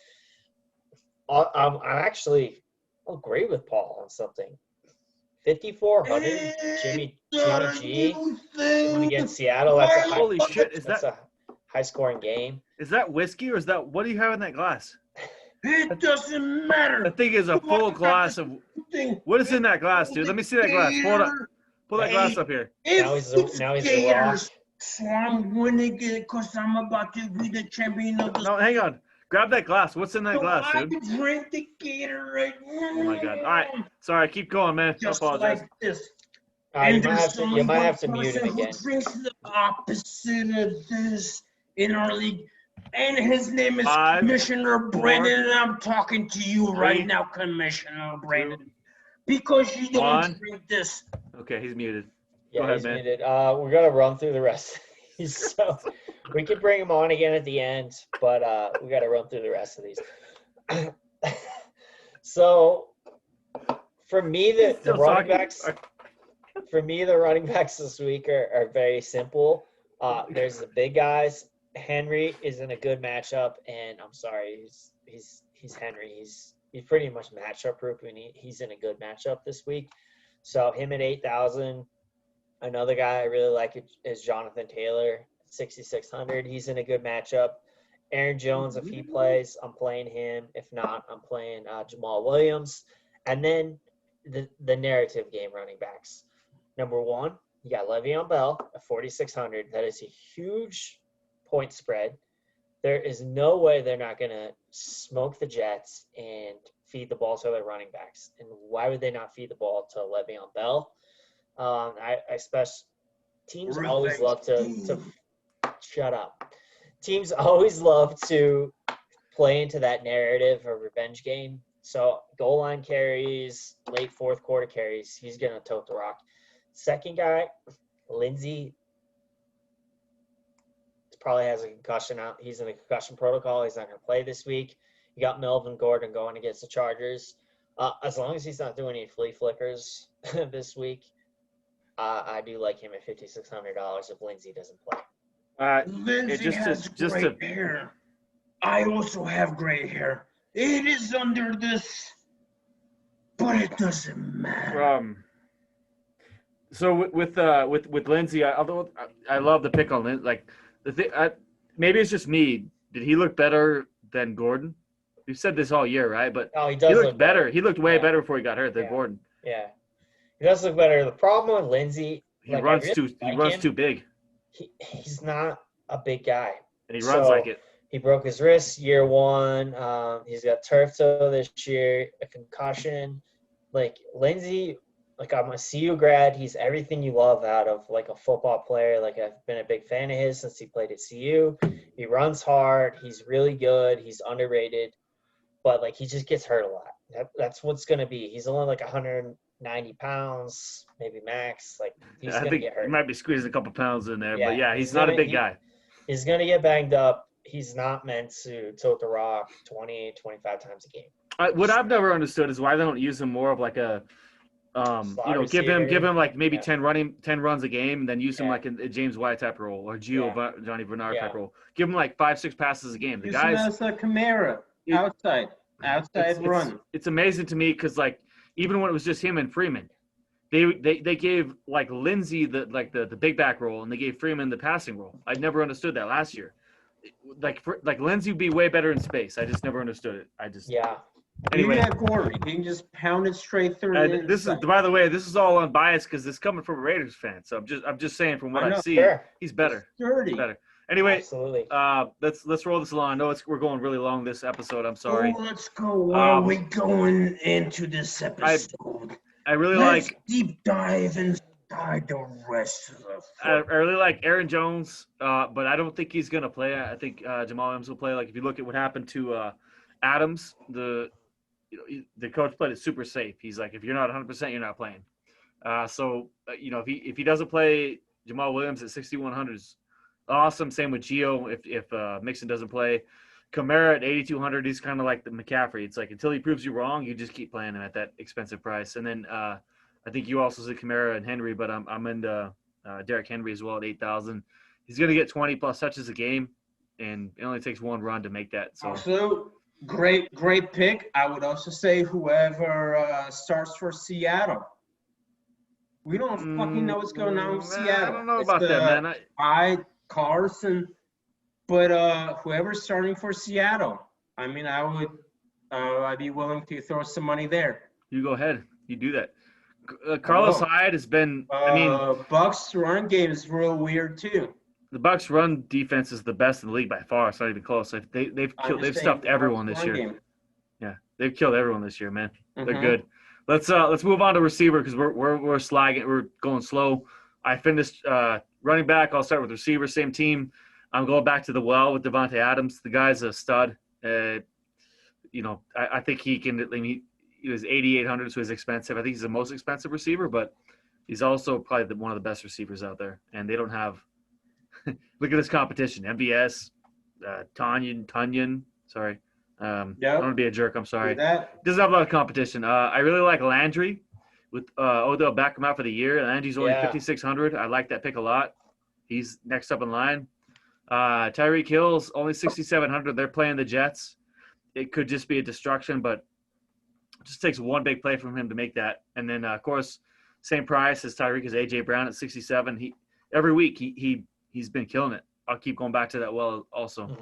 I'll agree with Paul on something. 5,400. Jimmy G going against Seattle. Holy shit! That's a high-scoring game. Is that whiskey or is that what do you have in that glass? It doesn't matter. That thing is a full glass of. What is in that glass, dude? Let me see that glass. Hold up. Pull that glass up here. Now he's the Rock. So I'm winning it because I'm about to be the champion of the. No, hang on. Grab that glass. What's in that glass, dude? I drink the Gatorade. Oh my god. All right. Sorry. Keep going, man. Just I apologize. like this. You might have to mute him again. Who drinks the opposite of this in our league, and his name is 5, Commissioner 4, Brandon, and I'm talking to you right 3, now, Commissioner Brandon, because you don't 1. drink this. Okay, he's muted. Yeah, Go ahead, he's man. muted. We're gonna run through the rest of these, so we could bring him on again at the end, but we got to run through the rest of these. So, for me, the running backs. For me, the running backs this week are very simple. There's the big guys. Henry is in a good matchup, and I'm sorry, he's Henry. He's pretty much matchup proof, and he's in a good matchup this week. So him at 8,000. Another guy I really like is Jonathan Taylor, 6,600. He's in a good matchup. Aaron Jones, if he plays, I'm playing him. If not, I'm playing Jamal Williams. And then the narrative game running backs. Number 1, you got Le'Veon Bell at 4,600. That is a huge point spread. There is no way they're not going to smoke the Jets and feed the ball to their running backs. And why would they not feed the ball to Le'Veon Bell? Teams always love to shut up. Teams always love to play into that narrative or revenge game. So goal line carries, late fourth quarter carries, he's going to tote the rock. Second guy, Lindsey, probably has a concussion out. He's in a concussion protocol. He's not going to play this week. You got Melvin Gordon going against the Chargers. As long as he's not doing any flea flickers this week, I do like him at $5,600 if Lindsey doesn't play. Lindsey has great hair. I also have gray hair. It is under this, but it doesn't matter. So with Lindsey, although I love the pick on Lindsey, like the thing, maybe it's just me. Did he look better than Gordon? We've said this all year, right? But he does look better. He looked way better before he got hurt than Gordon. Yeah, he does look better. The problem with Lindsey, he runs too big. He's not a big guy, and he runs like it. He broke his wrist year 1. He's got turf toe this year, a concussion. Like Lindsey, like I'm a CU grad. He's everything you love out of like a football player. Like I've been a big fan of his since he played at CU. He runs hard. He's really good. He's underrated, but like he just gets hurt a lot. That's what's gonna be. He's only like 190 pounds, maybe max. Like he's gonna get hurt. He might be squeezing a couple pounds in there, but he's not a big guy. He's gonna get banged up. He's not meant to tote the rock 20, 25 times a game. What I've never understood is why they don't use him more of like a, give him like maybe 10 runs a game, and then use him like a James White type role or Johnny Bernard type role. Give him like 5-6 passes a game. The guys as a Kamara outside run. It's amazing to me because like even when it was just him and Freeman, they gave like Lindsey the big back role and they gave Freeman the passing role. I never understood that last year. Like Lindsey would be way better in space. I just never understood it. Anyway, you got Corey. He can just pound it straight through. This is, by the way, this is all unbiased because it's coming from a Raiders fan. So I'm just saying from what I see, he's better. He's better. Anyway, absolutely. Let's roll this along. I know we're going really long this episode. I'm sorry. Let's go. Where are we going into this episode? I really Let's deep dive inside the rest of the. I really like Aaron Jones, but I don't think he's gonna play. I think Jamal Williams will play. Like if you look at what happened to Adams, the coach played it super safe. He's like, if you're not 100%, you're not playing. If he doesn't play, Jamal Williams at 6,100 is awesome. Same with Gio. If Mixon doesn't play, Kamara at 8,200, he's kind of like the McCaffrey. It's like until he proves you wrong, you just keep playing him at that expensive price. And then I think you also said Kamara and Henry, but I'm into Derrick Henry as well at 8,000. He's gonna get 20 plus touches a game, and it only takes one run to make that. So. Also, great pick. I would also say whoever starts for Seattle. We don't fucking know what's going on with Seattle. I don't know about that, man. Carson, but whoever's starting for Seattle, I mean, I'd be willing to throw some money there. You go ahead. You do that. Carlos Hyde has been. Bucks run game is real weird too. The Bucks run defense is the best in the league by far. It's not even close. They've stuffed everyone this year. Game. Yeah, they've killed everyone this year, man. They're good. Let's move on to receiver because we're slagging. We're going slow. I finished running back. I'll start with receiver. Same team. I'm going back to the well with Devontae Adams. The guy's a stud. I think he can. He was 8,800, so he's expensive. I think he's the most expensive receiver, but he's also probably one of the best receivers out there. And they don't have. Look at this competition: MBS, Tunyon. Sorry. I don't want to be a jerk. I'm sorry. Doesn't have a lot of competition. I really like Landry with Odell Beckham out for the year. Landry's only 5,600. I like that pick a lot. He's next up in line. Tyreek Hill's only 6,700. They're playing the Jets. It could just be a destruction, but it just takes one big play from him to make that. And then, of course, same price as Tyreek is A.J. Brown at 67. Every week he's been killing it. I'll keep going back to that well also.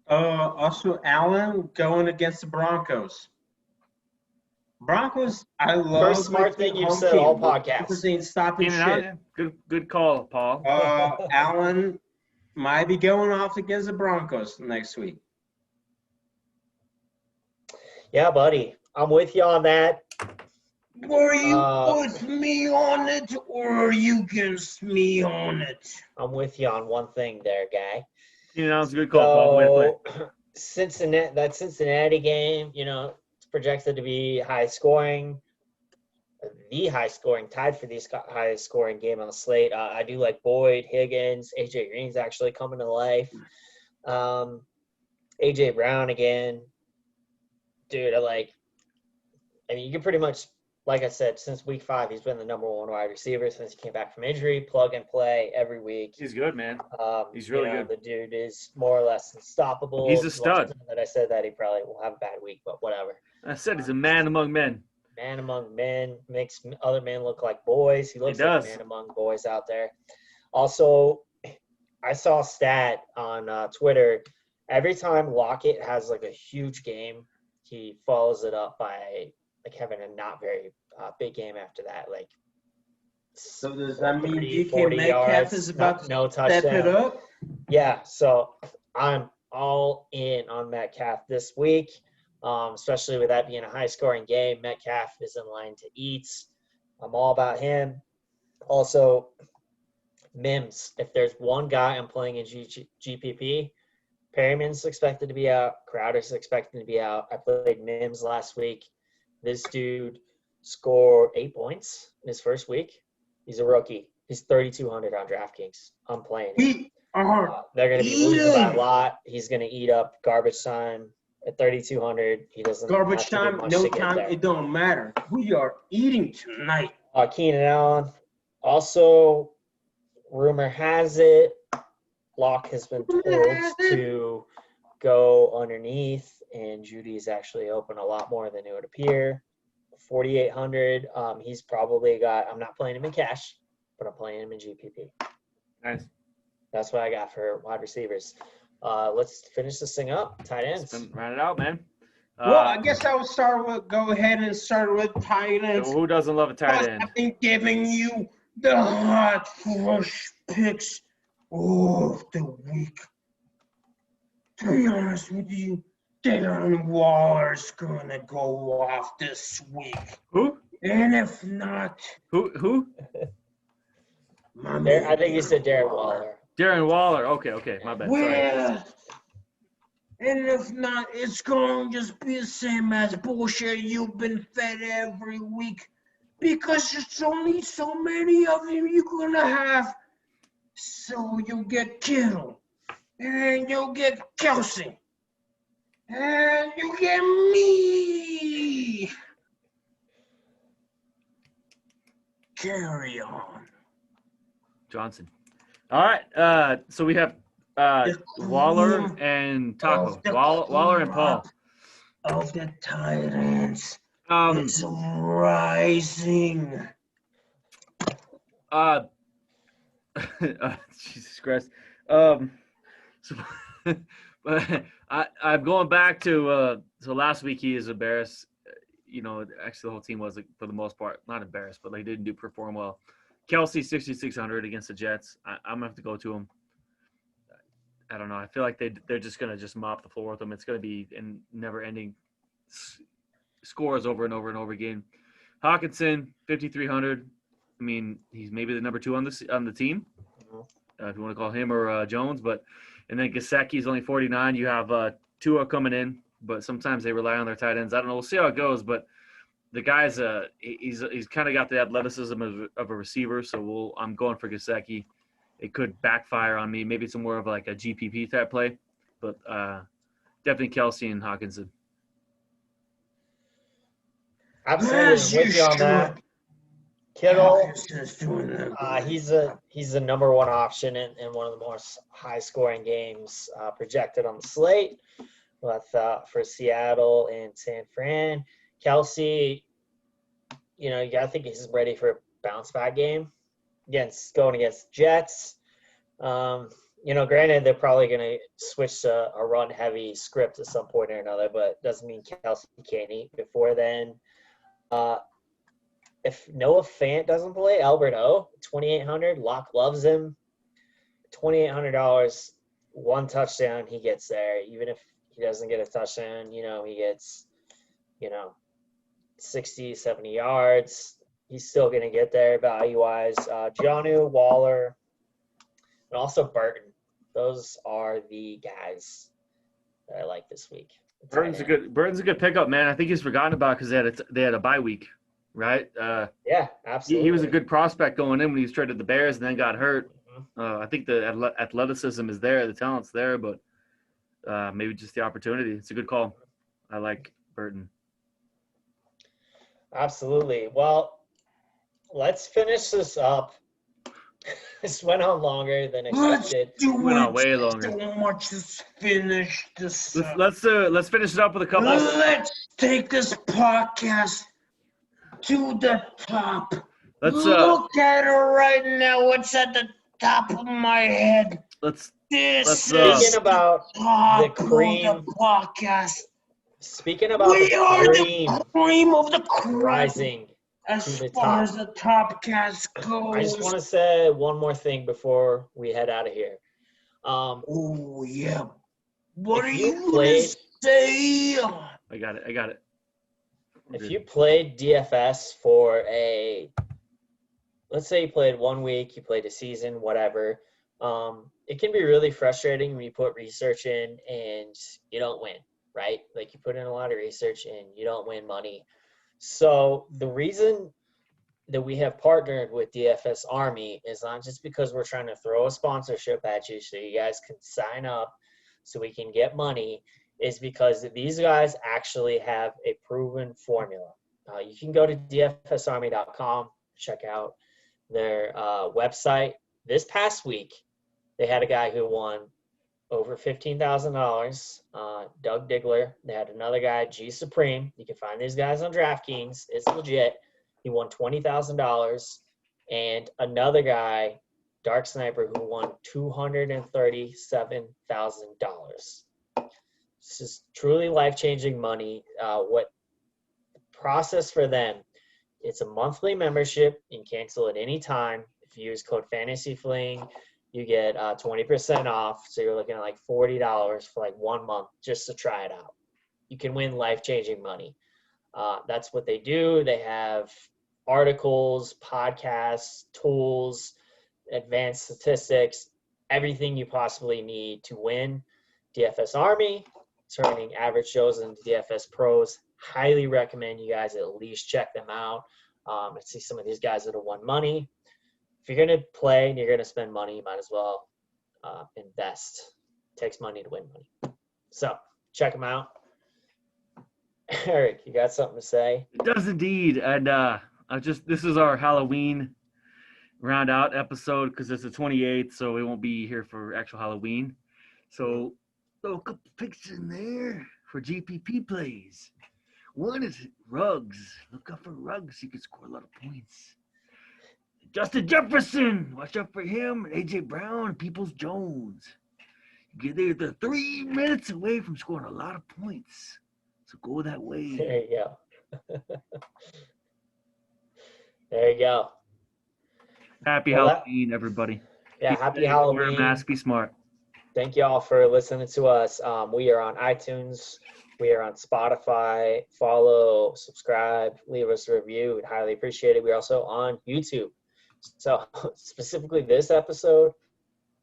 Also, Allen going against the Broncos. I love. First smart thing you've said all podcasts. Ain't stopping shit. Good call, Paul. Allen might be going off against the Broncos next week. Yeah, buddy. I'm with you on that. Were you with me on it or are you against me on it? I'm with you on one thing there, guy. It's a good call, Paul. Cincinnati game, it's projected to be high scoring. The high scoring, tied for the highest scoring game on the slate. I do like Boyd, Higgins, AJ Green's actually coming to life. AJ Brown again. Dude, you can pretty much, like I said, since week 5, he's been the number 1 wide receiver since he came back from injury. Plug and play every week. He's good, man. He's really good. The dude is more or less unstoppable. He's a stud. That I said that he probably will have a bad week, but whatever. I said he's a man among men. Man among men, makes other men look like boys. He looks like a man among boys out there. Also, I saw a stat on Twitter. Every time Lockett has a huge game, he follows it up by having a not very big game after that. So does that mean DK Metcalf is about no to step it up? Yeah, so I'm all in on Metcalf this week, especially with that being a high-scoring game. Metcalf is in line to eat. I'm all about him. Also, Mims. If there's one guy I'm playing in GPP, Perryman's expected to be out. Crowder's expected to be out. I played Mims last week. This dude scored 8 points in his first week. He's a rookie. He's 3,200 on DraftKings. I'm playing him. They're going to be losing by a lot. He's going to eat up garbage time at 3,200. He doesn't. Garbage time, no time. It don't matter. We are eating tonight. Keenan Allen. Also, rumor has it, Locke has been told to go underneath, and Judy's actually open a lot more than it would appear. 4,800. He's probably got. I'm not playing him in cash, but I'm playing him in GPP. Nice. That's what I got for wide receivers. Let's finish this thing up. Tight ends. Round it out, man. Well, I guess I will go ahead and start with tight ends. Who doesn't love a tight end? I've been giving you the hot, fresh picks of the week. To be honest with you, Darren Waller's gonna go off this week. Who? And if not, who? I think you said Darren Waller. Darren Waller. Okay, my bad. Well, and if not, it's gonna just be the same as bullshit you've been fed every week, because there's only so many of them you're gonna have. So you'll get Kittle, and you'll get Kelsey, and you get me. Carry on. Johnson. All right. So we have Waller and Taco. Waller and Paul. Of the tight ends. It's rising. Jesus Christ. So, but I'm going back to last week. He is embarrassed. Actually, the whole team was, like, for the most part, not embarrassed, but they didn't perform well. Kelsey 6,600 against the Jets. I'm gonna have to go to him. I don't know. I feel like they're just gonna mop the floor with them. It's gonna be in never-ending scores over and over and over again. Hawkinson 5,300. I mean, he's maybe the number 2 on the team, if you want to call him or Jones. And then Gesicki's only 49. You have Tua coming in, but sometimes they rely on their tight ends. I don't know. We'll see how it goes, but the guy's he's kind of got the athleticism of a receiver. So I'm going for Gesicki. It could backfire on me. Maybe it's more of like a GPP type play, but definitely Kelsey and Hawkinson. Absolutely, I'm with you on that. Kittle, he's the number 1 option in one of the most high-scoring games projected on the slate with for Seattle and San Fran. Kelsey, you got to think he's ready for a bounce-back game going against Jets. Granted, they're probably going to switch to a run-heavy script at some point or another, but doesn't mean Kelsey can't eat before then. If Noah Fant doesn't play, Albert O, 2,800. Locke loves him. $2,800, 1 touchdown, he gets there. Even if he doesn't get a touchdown, he gets, 60, 70 yards. He's still going to get there value-wise. Jonnu, Waller, and also Burton. Those are the guys that I like this week. Burton's a good pickup, man. I think he's forgotten about because they had a bye week, right? Yeah, absolutely. He was a good prospect going in when he was traded to the Bears and then got hurt. I think the athleticism is there, the talent's there, but maybe just the opportunity. It's a good call. I like Burton. Absolutely. Well, let's finish this up. This went on longer than expected. Went on way longer. So much. Let's finish this. Let's finish it up with a couple. Let's take this podcast to the top. Look at it right now. What's at the top of my head? Speaking about the cream of the podcast. Speaking about the cream of the crop. Rising as far as the top cast goes. I just want to say one more thing before we head out of here. Oh yeah. What are you going to say? I got it. If you played DFS for let's say you played 1 week, you played a season, whatever, it can be really frustrating when you put research in and you don't win, right? Like you put in a lot of research and you don't win money. So the reason that we have partnered with DFS Army is not just because we're trying to throw a sponsorship at you so you guys can sign up so we can get money, is because these guys actually have a proven formula. You can go to dfsarmy.com, check out their website. This past week, they had a guy who won over $15,000, Doug Diggler. They had another guy, G Supreme. You can find these guys on DraftKings. It's legit. He won $20,000. And another guy, Dark Sniper, who won $237,000. This is truly life-changing money. What the process for them, it's a monthly membership. You can cancel at any time. If you use code FANTASYFLING, you get 20% off. So you're looking at like $40 for like 1 month just to try it out. You can win life-changing money. That's what they do. They have articles, podcasts, tools, advanced statistics, everything you possibly need to win. DFS Army, turning average shows into DFS pros. Highly recommend you guys at least check them out. I see some of these guys that have won money. If you're going to play and you're going to spend money, you might as well invest. It takes money to win money. So check them out. Eric, you got something to say? It does indeed. And this is our Halloween round out episode because it's the 28th, so we won't be here for actual Halloween. So throw a couple picks in there for GPP plays. One is Ruggs. Look up for Ruggs. You can score a lot of points. Justin Jefferson, watch out for him. And A.J. Brown and Peoples-Jones. They're 3 minutes away from scoring a lot of points. So go that way. There you go. There you go. Happy Well, Halloween, everybody. Yeah, Be happy safe, Halloween. Wear a mask, be smart. Thank you all for listening to us. We are on iTunes. We are on Spotify. Follow, subscribe, leave us a review. We'd highly appreciate it. We're also on YouTube. So specifically this episode,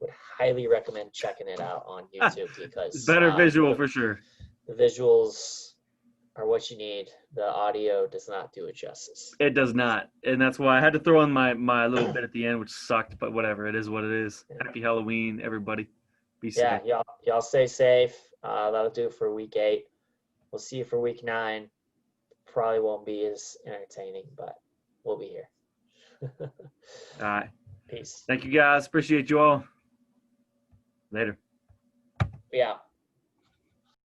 would highly recommend checking it out on YouTube because It's better visual for sure. The visuals are what you need. The audio does not do it justice. It does not. And that's why I had to throw in my little bit at the end, which sucked, but whatever. It is what it is. Happy Halloween, everybody. Be safe. Yeah, y'all stay safe. That'll do it for week 8. We'll see you for week 9. Probably won't be as entertaining, but we'll be here. All right. Peace. Thank you, guys. Appreciate you all. Later. Yeah.